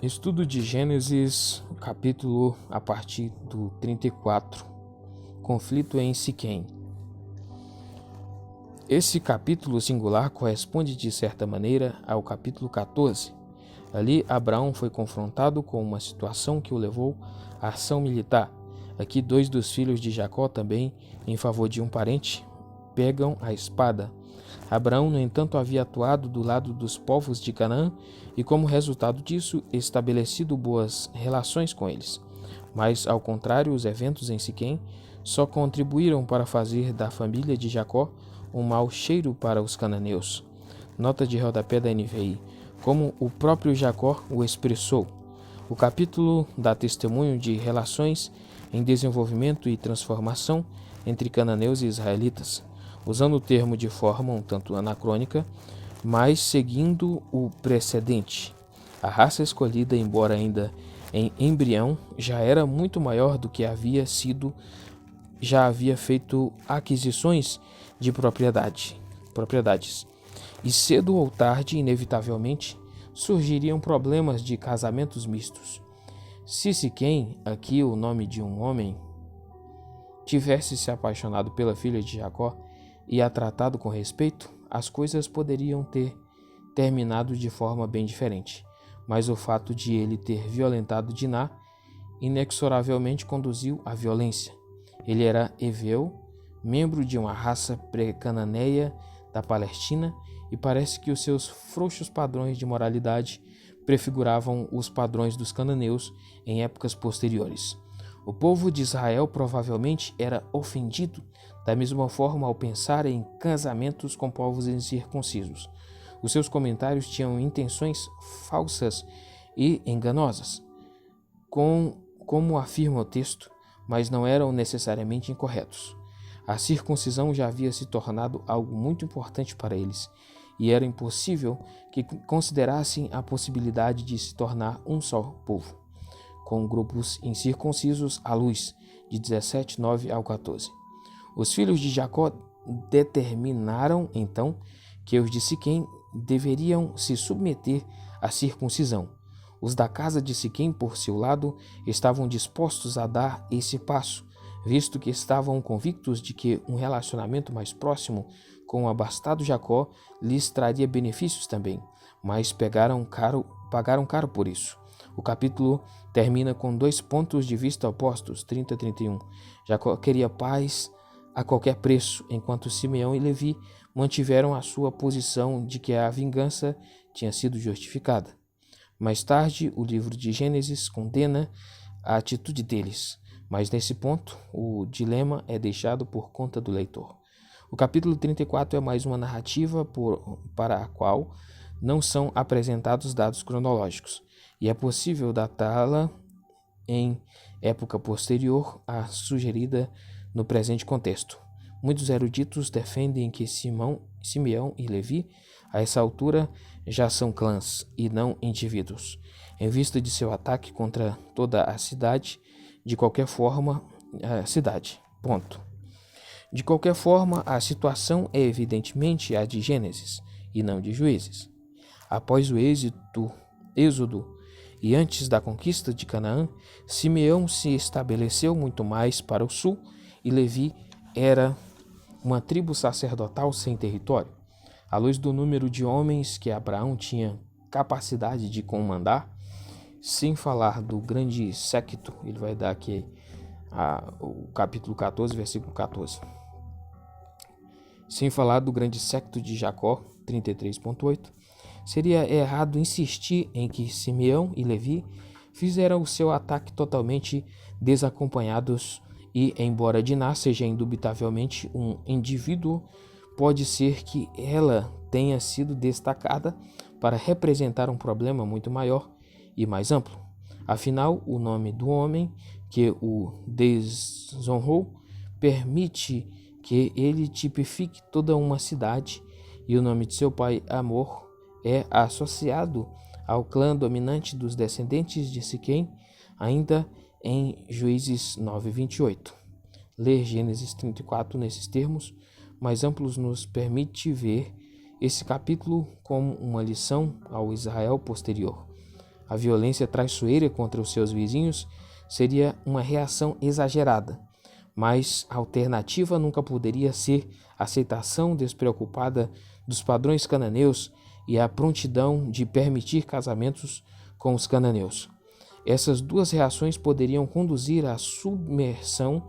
Estudo de Gênesis, capítulo a partir do 34, conflito em Siquém. Esse capítulo singular corresponde de certa maneira ao capítulo 14. Ali, Abraão foi confrontado com uma situação que o levou à ação militar. Aqui, dois dos filhos de Jacó também, em favor de um parente, pegam a espada. Abraão, no entanto, havia atuado do lado dos povos de Canaã e, como resultado disso, estabelecido boas relações com eles. Mas, ao contrário, os eventos em Siquém só contribuíram para fazer da família de Jacó um mau cheiro para os cananeus. Nota de rodapé da NVI, como o próprio Jacó o expressou. O capítulo dá testemunho de relações em desenvolvimento e transformação entre cananeus e israelitas, usando o termo de forma um tanto anacrônica, mas seguindo o precedente. A raça escolhida, embora ainda em embrião, já era muito maior do que já havia feito aquisições de propriedades. E cedo ou tarde, inevitavelmente, surgiriam problemas de casamentos mistos. Se Siquém, aqui o nome de um homem, tivesse se apaixonado pela filha de Jacó e a tratado com respeito, as coisas poderiam ter terminado de forma bem diferente. Mas o fato de ele ter violentado Diná inexoravelmente conduziu à violência. Ele era heveu, membro de uma raça pré-cananeia da Palestina, e parece que os seus frouxos padrões de moralidade prefiguravam os padrões dos cananeus em épocas posteriores. O povo de Israel provavelmente era ofendido da mesma forma ao pensar em casamentos com povos incircuncisos. Os seus comentários tinham intenções falsas e enganosas, como afirma o texto, mas não eram necessariamente incorretos. A circuncisão já havia se tornado algo muito importante para eles, e era impossível que considerassem a possibilidade de se tornar um só povo, com grupos incircuncisos à luz, de 17:9 ao 14. Os filhos de Jacó determinaram, então, que os de Siquém deveriam se submeter à circuncisão. Os da casa de Siquém, por seu lado, estavam dispostos a dar esse passo, visto que estavam convictos de que um relacionamento mais próximo com o abastado Jacó lhes traria benefícios também, mas pagaram caro por isso. O capítulo termina com dois pontos de vista opostos, 30 e 31. Jacó queria paz a qualquer preço, enquanto Simeão e Levi mantiveram a sua posição de que a vingança tinha sido justificada. Mais tarde, o livro de Gênesis condena a atitude deles, mas nesse ponto, o dilema é deixado por conta do leitor. O capítulo 34 é mais uma narrativa para a qual não são apresentados dados cronológicos, e é possível datá-la em época posterior à sugerida no presente contexto. Muitos eruditos defendem que Simeão e Levi, a essa altura, já são clãs e não indivíduos, em vista de seu ataque contra toda a cidade. De qualquer forma, a situação é evidentemente a de Gênesis e não de Juízes. Após o êxodo e antes da conquista de Canaã, Simeão se estabeleceu muito mais para o sul e Levi era uma tribo sacerdotal sem território. À luz do número de homens que Abraão tinha capacidade de comandar, sem falar do grande séquito, ele vai dar aqui o capítulo 14, versículo 14. Sem falar do grande séquito de Jacó, 33.8, seria errado insistir em que Simeão e Levi fizeram o seu ataque totalmente desacompanhados e, embora Diná seja indubitavelmente um indivíduo, pode ser que ela tenha sido destacada para representar um problema muito maior e mais amplo. Afinal, o nome do homem que o desonrou permite que ele tipifique toda uma cidade, e o nome de seu pai, Amor, é associado ao clã dominante dos descendentes de Siquém, ainda em Juízes 9:28. Ler Gênesis 34 nesses termos mais amplos nos permite ver esse capítulo como uma lição ao Israel posterior. A violência traiçoeira contra os seus vizinhos seria uma reação exagerada, mas a alternativa nunca poderia ser a aceitação despreocupada dos padrões cananeus e a prontidão de permitir casamentos com os cananeus. Essas duas reações poderiam conduzir à submersão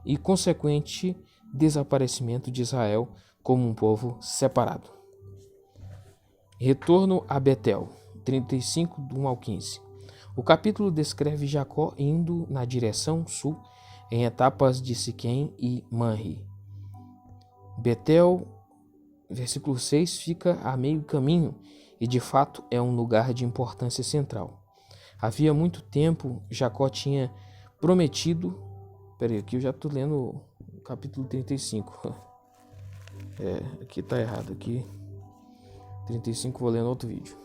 e consequente desaparecimento de Israel como um povo separado. Retorno a Betel, 35, do 1 ao 15. O capítulo descreve Jacó indo na direção sul em etapas de Siquém e Manre. Betel, versículo 6, fica a meio caminho e de fato é um lugar de importância central. Havia muito tempo Jacó tinha prometido... Peraí, aqui eu já estou lendo o capítulo 35. Aqui está errado. Aqui 35 vou ler no outro vídeo.